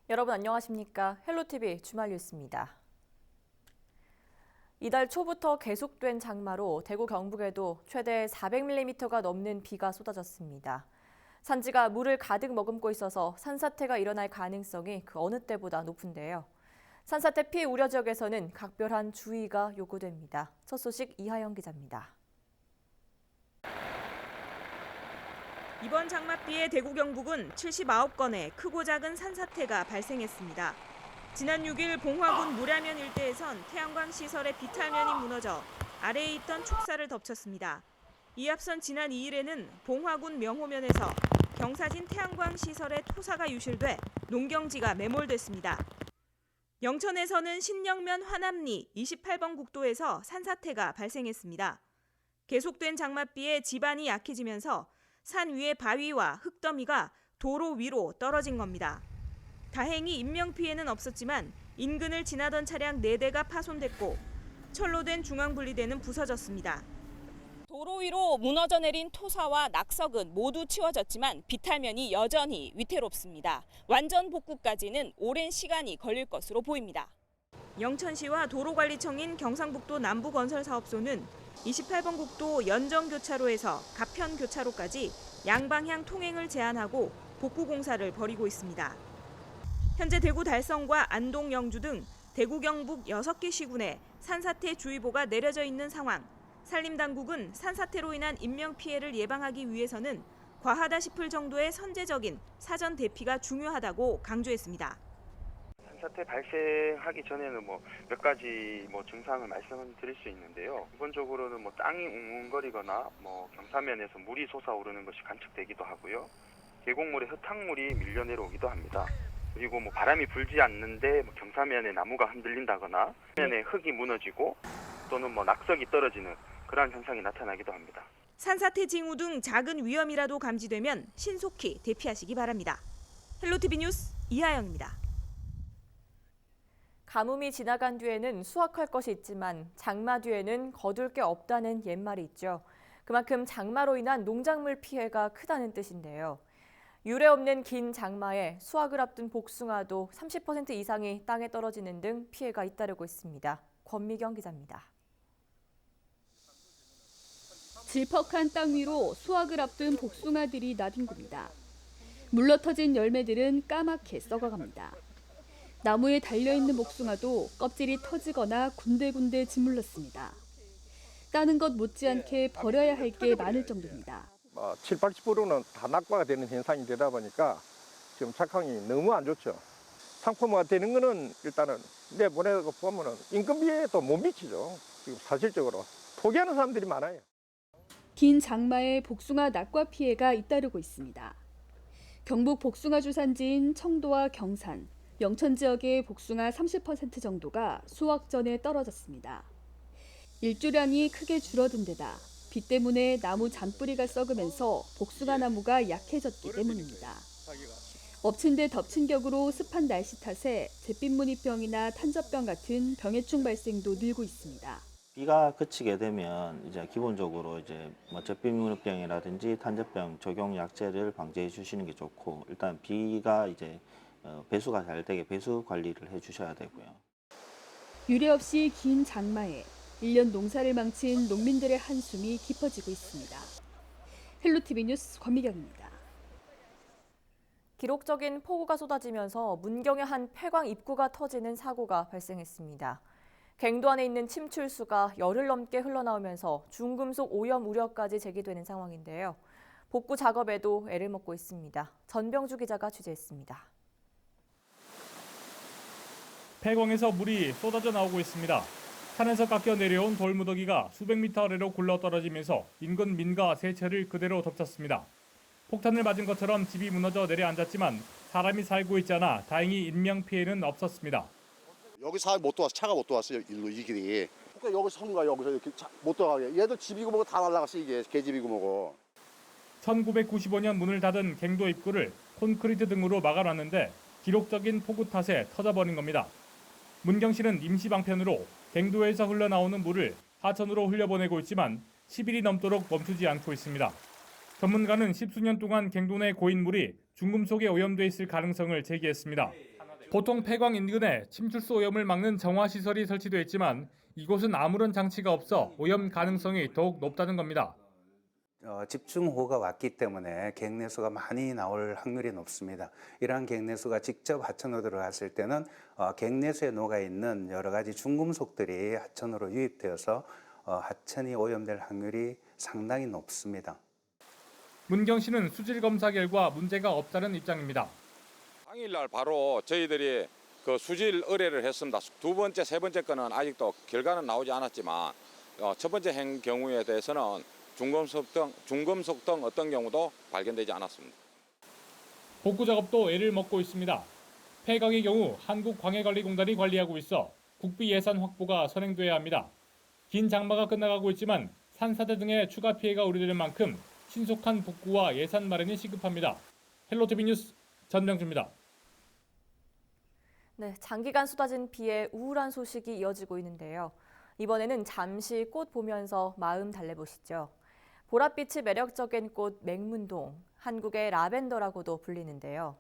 여러분 안녕하십니까? 헬로티비 주말 뉴스입니다. 이달 초부터 계속된 장마로 대구 경북에도 최대 400mm가 넘는 비가 쏟아졌습니다. 산지가 물을 가득 머금고 있어서 산사태가 일어날 가능성이 그 어느 때보다 높은데요. 산사태 피해 우려 지역에서는 각별한 주의가 요구됩니다. 첫 소식 이하영 기자입니다. 이번 장맛비에 대구 경북은 79건의 크고 작은 산사태가 발생했습니다. 지난 6일 봉화군 무량면 일대에선 태양광 시설의 비탈면이 무너져 아래에 있던 축사를 덮쳤습니다. 이에 앞선 지난 2일에는 봉화군 명호면에서 경사진 태양광 시설의 토사가 유실돼 농경지가 매몰됐습니다. 영천에서는 신영면 화남리 28번 국도에서 산사태가 발생했습니다. 계속된 장맛비에 지반이 약해지면서 산 위의 바위와 흙더미가 도로 위로 떨어진 겁니다. 다행히 인명피해는 없었지만 인근을 지나던 차량 4대가 파손됐고 철로 된 중앙분리대는 부서졌습니다. 도로 위로 무너져 내린 토사와 낙석은 모두 치워졌지만 비탈면이 여전히 위태롭습니다. 완전 복구까지는 오랜 시간이 걸릴 것으로 보입니다. 영천시와 도로관리청인 경상북도 남부건설사업소는 28번 국도 연정교차로에서 가편교차로까지 양방향 통행을 제한하고 복구 공사를 벌이고 있습니다. 현재 대구 달성과 안동 영주 등 대구 경북 6개 시군에 산사태 주의보가 내려져 있는 상황. 산림당국은 산사태로 인한 인명피해를 예방하기 위해서는 과하다 싶을 정도의 선제적인 사전 대피가 중요하다고 강조했습니다. 산사태 발생하기 전에는 몇 가지 증상을 말씀드릴 수 있는데요. 기본적으로는 땅이 웅웅거리거나 경사면에서 물이 솟아오르는 것이 관측되기도 하고요. 계곡물에 흙탕물이 밀려 내려오기도 합니다. 그리고 바람이 불지 않는데 경사면에 나무가 흔들린다거나 면에 흙이 무너지고 또는 낙석이 떨어지는 그러한 현상이 나타나기도 합니다. 산사태 징후 등 작은 위험이라도 감지되면 신속히 대피하시기 바랍니다. 헬로티비 뉴스 이하영입니다. 가뭄이 지나간 뒤에는 수확할 것이 있지만 장마 뒤에는 거둘 게 없다는 옛말이 있죠. 그만큼 장마로 인한 농작물 피해가 크다는 뜻인데요. 유례 없는 긴 장마에 수확을 앞둔 복숭아도 30% 이상이 땅에 떨어지는 등 피해가 잇따르고 있습니다. 권미경 기자입니다. 질퍽한 땅 위로 수확을 앞둔 복숭아들이 나뒹굽니다. 물러터진 열매들은 까맣게 썩어갑니다. 나무에 달려있는 복숭아도 껍질이 터지거나 군데군데 짓물렀습니다. 따는 것 못지않게 버려야 할 게 많을 정도입니다. 7, 80%는 다 낙과가 되는 현상이 되다 보니까 지금 착황이 너무 안 좋죠. 상품화가 되는 거는 일단은 내보내고 보면은 인건비에 또 못 미치죠. 지금 사실적으로 포기하는 사람들이 많아요. 긴 장마에 복숭아 낙과 피해가 잇따르고 있습니다. 경북 복숭아 주산지인 청도와 경산, 영천 지역의 복숭아 30% 정도가 수확 전에 떨어졌습니다. 일조량이 크게 줄어든 데다 비 때문에 나무 잔뿌리가 썩으면서 복숭아 나무가 약해졌기 때문입니다. 엎친 데 덮친 격으로 습한 날씨 탓에 잿빛무늬병이나 탄저병 같은 병해충 발생도 늘고 있습니다. 비가 그치게 되면 이제 기본적으로 잿빛무늬병이라든지 탄저병 적용 약제를 방제해 주시는 게 좋고, 일단 비가 이제 배수가 잘 되게 배수 관리를 해 주셔야 되고요. 유례 없이 긴 장마에 1년 농사를 망친 농민들의 한숨이 깊어지고 있습니다. 헬로티비 뉴스 권미경입니다. 기록적인 폭우가 쏟아지면서 문경의 한 폐광 입구가 터지는 사고가 발생했습니다. 갱도 안에 있는 침출수가 열흘 넘게 흘러나오면서 중금속 오염 우려까지 제기되는 상황인데요. 복구 작업에도 애를 먹고 있습니다. 전병주 기자가 취재했습니다. 폐광에서 물이 쏟아져 나오고 있습니다. 산에서 깎여 내려온 돌무더기가 수백 미터 아래로 굴러떨어지면서 인근 민가 세 채를 그대로 덮쳤습니다. 폭탄을 맞은 것처럼 집이 무너져 내려앉았지만 사람이 살고 있지 않아 다행히 인명피해는 없었습니다. 여기 사람이 못 들어왔어. 차가 못 들어왔어요. 일로 이 길이. 그러니까 여기 선 거야. 여기서 이렇게 못 들어가게. 얘도 집이고 뭐고 다 날라갔어. 이게 개집이고 뭐고. 1995년 문을 닫은 갱도 입구를 콘크리트 등으로 막아놨는데 기록적인 폭우 탓에 터져버린 겁니다. 문경시는 임시 방편으로 갱도에서 흘러나오는 물을 하천으로 흘려보내고 있지만 10일이 넘도록 멈추지 않고 있습니다. 전문가는 10수년 동안 갱도 내 고인 물이 중금속에 오염돼 있을 가능성을 제기했습니다. 보통 폐광 인근에 침출수 오염을 막는 정화시설이 설치돼 있지만 이곳은 아무런 장치가 없어 오염 가능성이 더욱 높다는 겁니다. 집중호우가 왔기 때문에 객내수가 많이 나올 확률이 높습니다. 이러한 객내수가 직접 하천으로 들어갔을 때는 객내수에 녹아있는 여러 가지 중금속들이 하천으로 유입되어서 하천이 오염될 확률이 상당히 높습니다. 문경 씨는 수질 검사 결과 문제가 없다는 입장입니다. 당일날 바로 저희들이 그 수질 의뢰를 했습니다. 두 번째, 세 번째 거는 아직도 결과는 나오지 않았지만 첫 번째 행 경우에 대해서는 중금속 등 어떤 경우도 발견되지 않았습니다. 복구 작업도 애를 먹고 있습니다. 폐광의 경우 한국광해관리공단이 관리하고 있어 국비 예산 확보가 선행돼야 합니다. 긴 장마가 끝나가고 있지만 산사태 등의 추가 피해가 우려되는 만큼 신속한 복구와 예산 마련이 시급합니다. 헬로티비 뉴스 전명주입니다. 네, 장기간 쏟아진 비에 우울한 소식이 이어지고 있는데요. 이번에는 잠시 꽃 보면서 마음 달래보시죠. 보랏빛이 매력적인 꽃 맹문동, 한국의 라벤더라고도 불리는데요.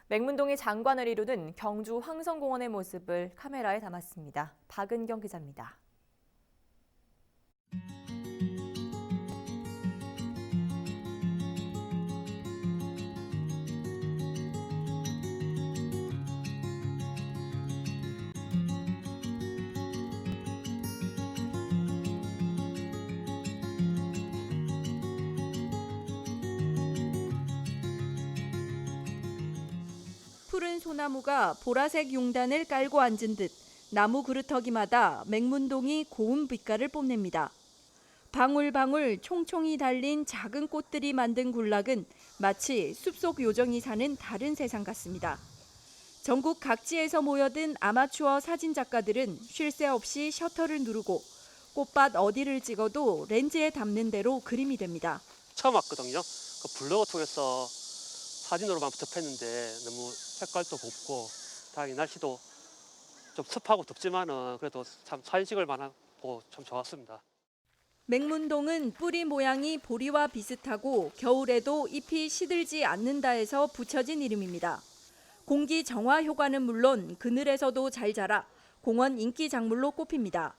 맹문동이 장관을 이루는 경주 황성공원의 모습을 카메라에 담았습니다. 박은경 기자입니다. 푸른 소나무가 보라색 용단을 깔고 앉은 듯 나무 그루터기마다 맹문동이 고운 빛깔을 뽐냅니다. 방울방울 총총이 달린 작은 꽃들이 만든 군락은 마치 숲속 요정이 사는 다른 세상 같습니다. 전국 각지에서 모여든 아마추어 사진작가들은 쉴 새 없이 셔터를 누르고 꽃밭 어디를 찍어도 렌즈에 담는 대로 그림이 됩니다. 처음 왔거든요. 그 블로그 통해서 사진으로만 접했는데 너무 색깔도 곱고 다행히 날씨도 좀 습하고 덥지만은 그래도 참 사진 찍을 만하고 참 좋았습니다. 맹문동은 뿌리 모양이 보리와 비슷하고 겨울에도 잎이 시들지 않는다 해서 붙여진 이름입니다. 공기 정화 효과는 물론 그늘에서도 잘 자라 공원 인기 작물로 꼽힙니다.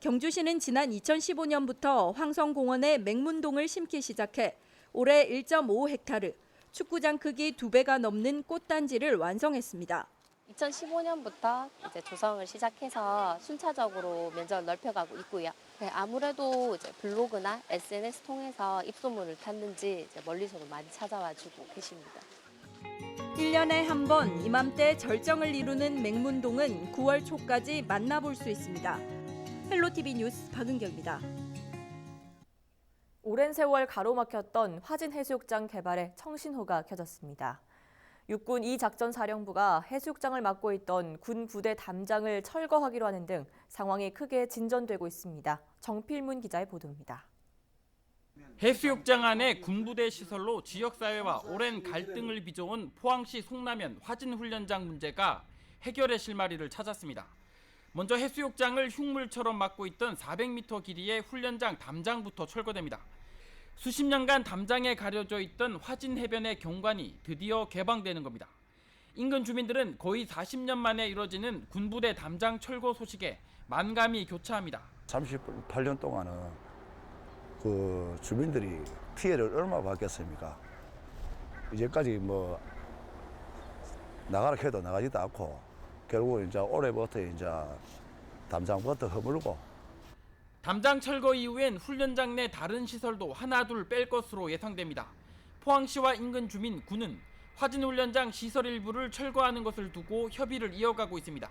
경주시는 지난 2015년부터 황성공원에 맹문동을 심기 시작해 올해 1.5헥타르, 축구장 크기 2배가 넘는 꽃단지를 완성했습니다. 2015년부터 이제 조성을 시작해서 순차적으로 면적을 넓혀가고 있고요. 네, 아무래도 이제 블로그나 SNS 통해서 입소문을 탔는지 이제 멀리서도 많이 찾아와주고 계십니다. 1년에 한 번 이맘때 절정을 이루는 맹문동은 9월 초까지 만나볼 수 있습니다. 헬로티비 뉴스 박은경입니다. 오랜 세월 가로막혔던 화진해수욕장 개발에 청신호가 켜졌습니다. 육군 2작전사령부가 해수욕장을 맡고 있던 군 부대 담장을 철거하기로 하는 등 상황이 크게 진전되고 있습니다. 정필문 기자의 보도입니다. 해수욕장 안의 군부대 시설로 지역사회와 오랜 갈등을 빚어온 포항시 송라면 화진훈련장 문제가 해결의 실마리를 찾았습니다. 먼저 해수욕장을 흉물처럼 막고 있던 400m 길이의 훈련장 담장부터 철거됩니다. 수십 년간 담장에 가려져 있던 화진 해변의 경관이 드디어 개방되는 겁니다. 인근 주민들은 거의 40년 만에 이뤄지는 군부대 담장 철거 소식에 만감이 교차합니다. 38년 동안은 그 주민들이 피해를 얼마나 받겠습니까? 이제까지 뭐 나가라 해도 나가지도 않고 결국 이제 올해부터 이제 담장부터 허물고. 담장 철거 이후엔 훈련장 내 다른 시설도 하나둘 뺄 것으로 예상됩니다. 포항시와 인근 주민, 군은 화진훈련장 시설 일부를 철거하는 것을 두고 협의를 이어가고 있습니다.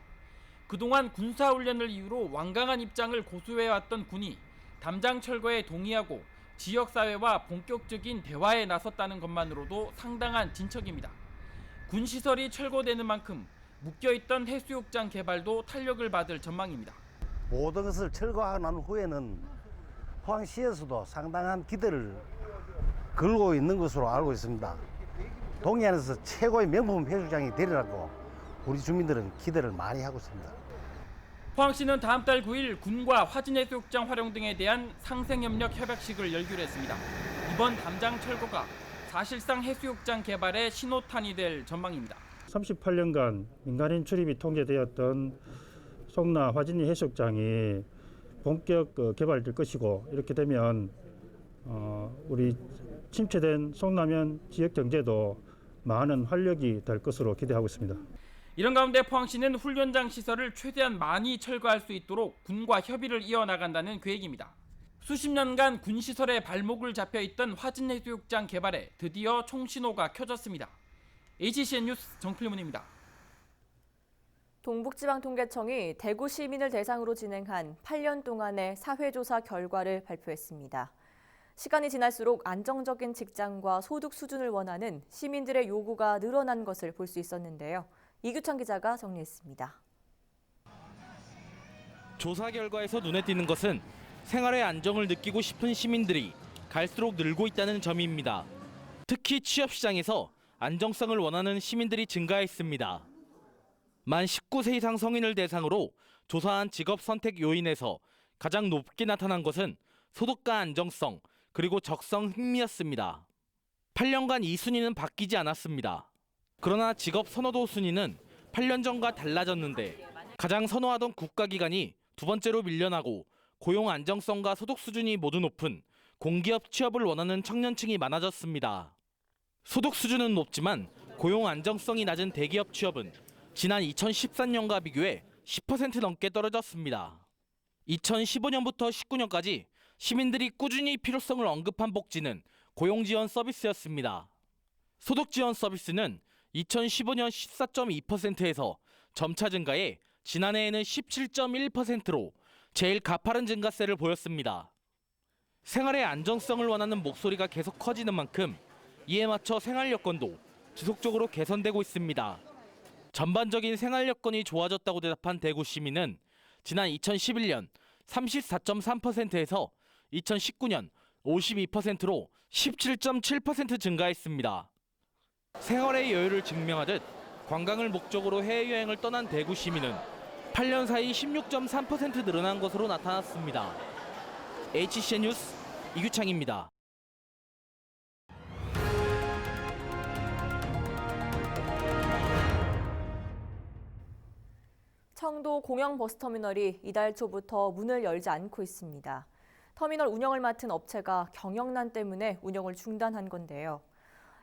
그동안 군사훈련을 이유로 완강한 입장을 고수해왔던 군이 담장 철거에 동의하고 지역사회와 본격적인 대화에 나섰다는 것만으로도 상당한 진척입니다. 군 시설이 철거되는 만큼 묶여있던 해수욕장 개발도 탄력을 받을 전망입니다. 모든 것을 철거하고 난 후에는 포항시에서도 상당한 기대를 걸고 있는 것으로 알고 있습니다. 동해안에서 최고의 명품 해수욕장이 되리라고 우리 주민들은 기대를 많이 하고 있습니다. 포항시는 다음 달 9일 군과 화진해수욕장 활용 등에 대한 상생협력 협약식을 열기로 했습니다. 이번 담장 철거가 사실상 해수욕장 개발의 신호탄이 될 전망입니다. 38년간 민간인 출입이 통제되었던 송나 화진리 해수욕장이 본격 개발될 것이고, 이렇게 되면 우리 침체된 송남면 지역 경제도 많은 활력이 될 것으로 기대하고 있습니다. 이런 가운데 포항시는 훈련장 시설을 최대한 많이 철거할 수 있도록 군과 협의를 이어나간다는 계획입니다. 수십 년간 군 시설에 발목을 잡혀있던 화진해수욕장 개발에 드디어 총신호가 켜졌습니다. HCN 뉴스 정필문입니다. 동북지방통계청이 대구 시민을 대상으로 진행한 8년 동안의 사회조사 결과를 발표했습니다. 시간이 지날수록 안정적인 직장과 소득 수준을 원하는 시민들의 요구가 늘어난 것을 볼 수 있었는데요. 이규찬 기자가 정리했습니다. 조사 결과에서 눈에 띄는 것은 생활의 안정을 느끼고 싶은 시민들이 갈수록 늘고 있다는 점입니다. 특히 취업시장에서 안정성을 원하는 시민들이 증가했습니다. 만 19세 이상 성인을 대상으로 조사한 직업 선택 요인에서 가장 높게 나타난 것은 소득과 안정성, 그리고 적성 흥미였습니다. 8년간 이 순위는 바뀌지 않았습니다. 그러나 직업 선호도 순위는 8년 전과 달라졌는데 가장 선호하던 국가기관이 두 번째로 밀려나고 고용 안정성과 소득 수준이 모두 높은 공기업 취업을 원하는 청년층이 많아졌습니다. 소득 수준은 높지만 고용 안정성이 낮은 대기업 취업은 지난 2013년과 비교해 10% 넘게 떨어졌습니다. 2015년부터 19년까지 시민들이 꾸준히 필요성을 언급한 복지는 고용지원 서비스였습니다. 소득지원 서비스는 2015년 14.2%에서 점차 증가해 지난해에는 17.1%로 제일 가파른 증가세를 보였습니다. 생활의 안정성을 원하는 목소리가 계속 커지는 만큼 이에 맞춰 생활 여건도 지속적으로 개선되고 있습니다. 전반적인 생활 여건이 좋아졌다고 대답한 대구 시민은 지난 2011년 34.3%에서 2019년 52%로 17.7% 증가했습니다. 생활의 여유를 증명하듯 관광을 목적으로 해외여행을 떠난 대구 시민은 8년 사이 16.3% 늘어난 것으로 나타났습니다. HCN 뉴스 이규창입니다. 청도 공영버스터미널이 이달 초부터 문을 열지 않고 있습니다. 터미널 운영을 맡은 업체가 경영난 때문에 운영을 중단한 건데요.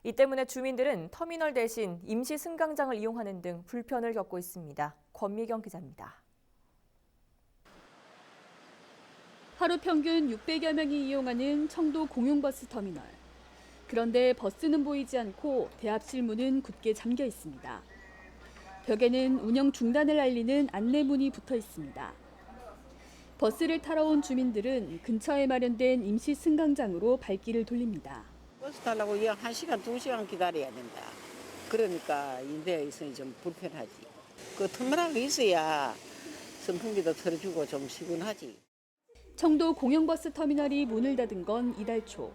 이 때문에 주민들은 터미널 대신 임시 승강장을 이용하는 등 불편을 겪고 있습니다. 권미경 기자입니다. 하루 평균 600여 명이 이용하는 청도 공용버스 터미널. 그런데 버스는 보이지 않고 대합실 문은 굳게 잠겨 있습니다. 벽에는 운영 중단을 알리는 안내문이 붙어 있습니다. 버스를 타러 온 주민들은 근처에 마련된 임시 승강장으로 발길을 돌립니다. 버스 타려고 1시간, 2시간 기다려야 된다. 그러니까 인대에 있으니 좀 불편하지. 그 터미널이 있어야 선풍기도 틀어주고 좀 시원하지. 청도 공영버스 터미널이 문을 닫은 건 이달 초.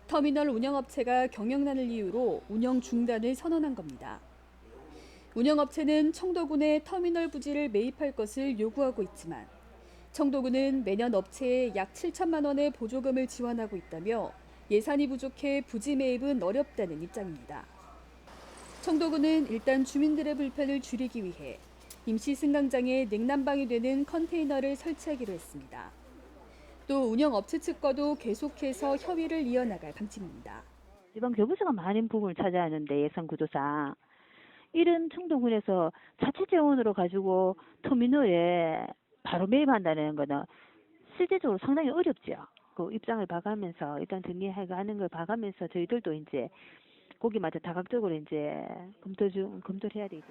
터미널 운영업체가 경영난을 이유로 운영 중단을 선언한 겁니다. 운영업체는 청도군에 터미널 부지를 매입할 것을 요구하고 있지만 청도군은 매년 업체에 약 7천만 원의 보조금을 지원하고 있다며 예산이 부족해 부지 매입은 어렵다는 입장입니다. 청도군은 일단 주민들의 불편을 줄이기 위해 임시 승강장에 냉난방이 되는 컨테이너를 설치하기로 했습니다. 또 운영업체 측과도 계속해서 협의를 이어나갈 방침입니다. 지방교부서가 많은 부분을 차지하는데 예산 구조상 이런 청도군에서 자체 재원으로 가지고 터미널에 바로 매입한다는 거는 실제적으로 상당히 어렵죠. 그 입장을 봐가면서 일단 정리해가는 걸 봐가면서 저희들도 이제 거기마다 다각적으로 이제 검토를 해야 되죠.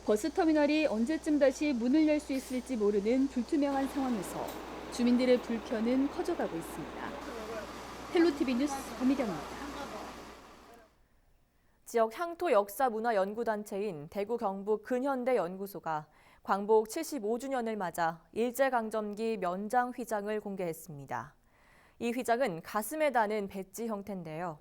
버스터미널이 언제쯤 다시 문을 열 수 있을지 모르는 불투명한 상황에서 주민들의 불편은 커져가고 있습니다. 헬로티비 뉴스 권미경입니다. 지역 향토 역사 문화 연구단체인 대구 경북 근현대 연구소가 광복 75주년을 맞아 일제강점기 면장 휘장을 공개했습니다. 이 휘장은 가슴에 다는 배지 형태인데요.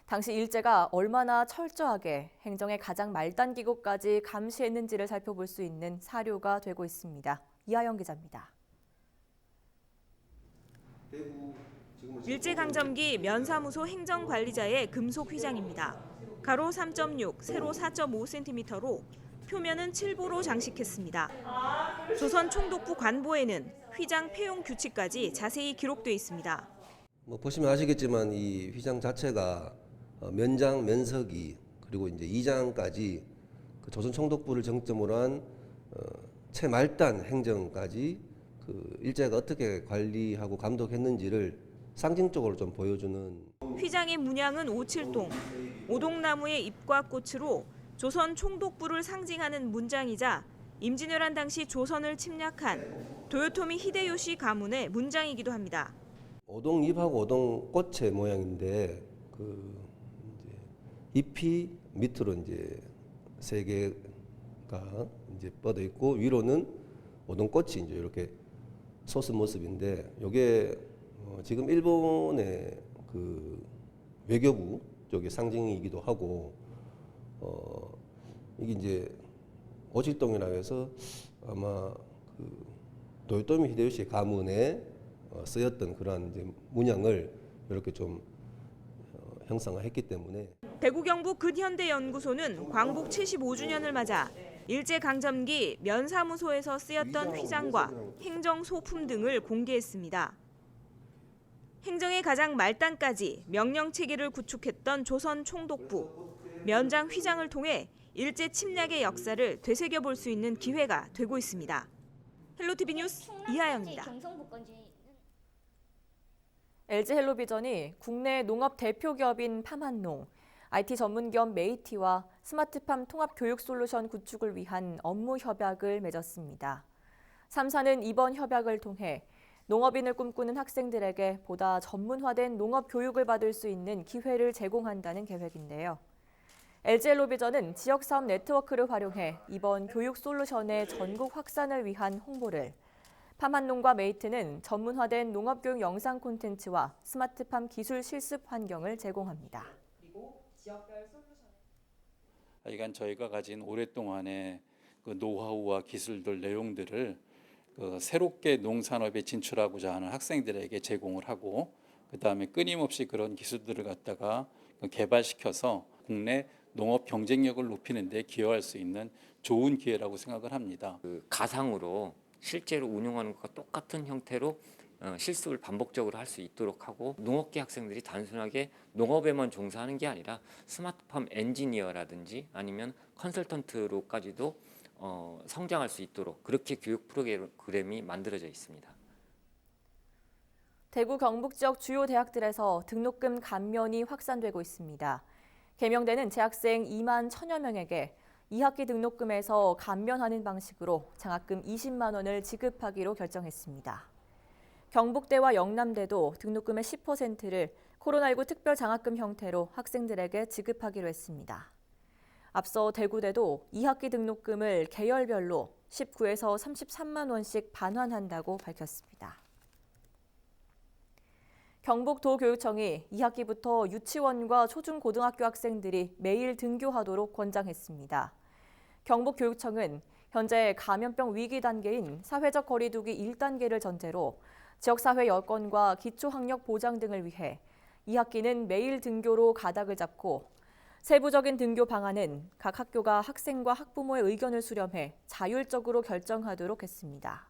당시 일제가 얼마나 철저하게 행정의 가장 말단기구까지 감시했는지를 살펴볼 수 있는 사료가 되고 있습니다. 이하영 기자입니다. 일제강점기 면사무소 행정관리자의 금속 휘장입니다. 가로 3.6, 세로 4.5cm로 표면은 칠보로 장식했습니다. 조선 총독부 관보에는 휘장 폐용 규칙까지 자세히 기록돼 있습니다. 보시면 아시겠지만 이 휘장 자체가 면장, 면석이 그리고 이제 이장까지 그 조선 총독부를 정점으로 한 최말단 행정까지 그 일제가 어떻게 관리하고 감독했는지를 상징적으로 좀 보여주는. 휘장의 문양은 오칠동, 오동나무의 잎과 꽃으로 조선 총독부를 상징하는 문장이자 임진왜란 당시 조선을 침략한 도요토미 히데요시 가문의 문장이기도 합니다. 오동잎하고 오동꽃의 모양인데 그 이제 잎이 밑으로 이제 세 개가 이제 뻗어 있고 위로는 오동꽃이 이제 이렇게 솟은 모습인데 이게 지금 일본의 그 외교부 쪽의 상징이기도 하고 이게 이제 오칠동이라고 해서 아마 그 도요토미 히데요시 가문에 쓰였던 그러한 이제 문양을 이렇게 좀 형상화했기 때문에. 대구 경북 근현대연구소는 광복 75주년을 맞아 일제강점기 면사무소에서 쓰였던 휘장과 행정 소품 등을 공개했습니다. 행정의 가장 말단까지 명령 체계를 구축했던 조선 총독부, 면장 휘장을 통해 일제 침략의 역사를 되새겨볼 수 있는 기회가 되고 있습니다. 헬로티비 뉴스 이하영입니다. LG 헬로비전이 국내 농업 대표 기업인 팜한농, IT 전문 기업 메이티와 스마트팜 통합 교육 솔루션 구축을 위한 업무 협약을 맺었습니다. 3사는 이번 협약을 통해 농업인을 꿈꾸는 학생들에게 보다 전문화된 농업 교육을 받을 수 있는 기회를 제공한다는 계획인데요. LG 헬로비전은 지역사업 네트워크를 활용해 이번 교육 솔루션의 전국 확산을 위한 홍보를, 팜한농과 메이트는 전문화된 농업교육 영상 콘텐츠와 스마트팜 기술 실습 환경을 제공합니다. 이건 저희가 가진 오랫동안의 그 노하우와 기술들 내용들을 새롭게 농산업에 진출하고자 하는 학생들에게 제공을 하고 그다음에 끊임없이 그런 기술들을 갖다가 개발시켜서 국내 농업 경쟁력을 높이는 데 기여할 수 있는 좋은 기회라고 생각을 합니다. 가상으로 실제로 운영하는 것과 똑같은 형태로 실습을 반복적으로 할 수 있도록 하고 농업계 학생들이 단순하게 농업에만 종사하는 게 아니라 스마트팜 엔지니어라든지 아니면 컨설턴트로까지도 성장할 수 있도록 그렇게 교육 프로그램이 만들어져 있습니다. 대구 경북 지역 주요 대학들에서 등록금 감면이 확산되고 있습니다. 개명되는 재학생 2만 1,000여 명에게 2학기 등록금에서 감면하는 방식으로 장학금 20만 원을 지급하기로 결정했습니다. 경북대와 영남대도 등록금의 10%를 코로나19 특별 장학금 형태로 학생들에게 지급하기로 했습니다. 앞서 대구대도 2학기 등록금을 계열별로 19에서 33만 원씩 반환한다고 밝혔습니다. 경북도교육청이 2학기부터 유치원과 초중고등학교 학생들이 매일 등교하도록 권장했습니다. 경북교육청은 현재 감염병 위기 단계인 사회적 거리 두기 1단계를 전제로 지역사회 여건과 기초학력 보장 등을 위해 2학기는 매일 등교로 가닥을 잡고 세부적인 등교 방안은 각 학교가 학생과 학부모의 의견을 수렴해 자율적으로 결정하도록 했습니다.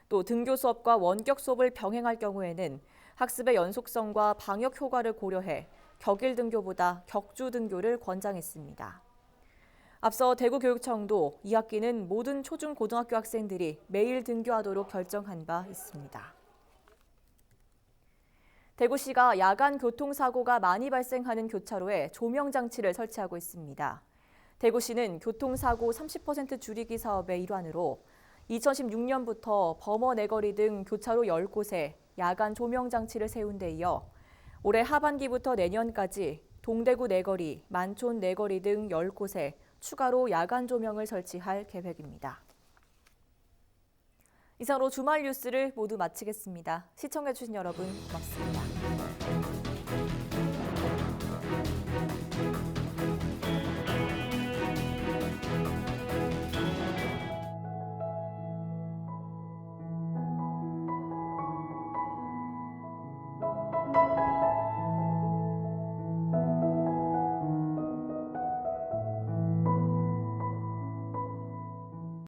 또 등교 수업과 원격 수업을 병행할 경우에는 학습의 연속성과 방역 효과를 고려해 격일 등교보다 격주 등교를 권장했습니다. 앞서 대구교육청도 2학기는 모든 초중고등학교 학생들이 매일 등교하도록 결정한 바 있습니다. 대구시가 야간 교통사고가 많이 발생하는 교차로에 조명장치를 설치하고 있습니다. 대구시는 교통사고 30% 줄이기 사업의 일환으로 2016년부터 범어 내거리 등 교차로 10곳에 야간 조명장치를 세운 데 이어 올해 하반기부터 내년까지 동대구 내거리, 만촌 내거리 등 10곳에 추가로 야간 조명을 설치할 계획입니다. 이상으로 주말 뉴스를 모두 마치겠습니다. 시청해주신 여러분 고맙습니다.